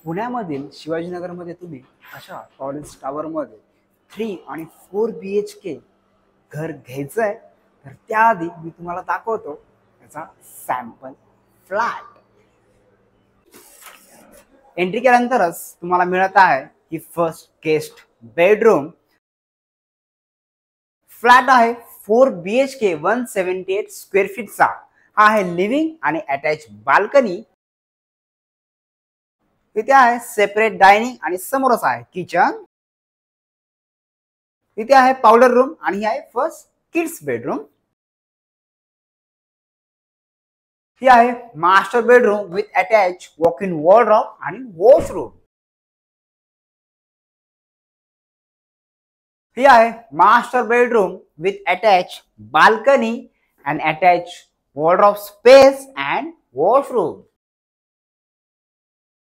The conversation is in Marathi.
पुण्यामधील शिवाजीनगरमध्ये तुम्ही अशा कॉलेज टावरमध्ये 3 आणि 4 BHK घर घ्यायचं आहे तर त्याआधी मी तुम्हाला दाखवतो त्याचा सॅम्पल फ्लॅट. एंट्री केल्यानंतरच तुम्हाला मिळत आहे की फर्स्ट गेस्ट बेडरूम. फ्लॅट आहे 4 BHK 178 स्क्वेअर फीटचा. हा आहे लिव्हिंग आणि अटॅच बाल्कनी. इथे आहे सेपरेट डायनिंग आणि समोरच आहे किचन. इथे आहे पावडर रूम आणि ही आहे फर्स्ट किड्स बेडरूम. ही आहे master bedroom with attach walk in wardrobe आणि वॉशरूम. ही आहे master bedroom with attach balcony and attached wardrobe space and washroom.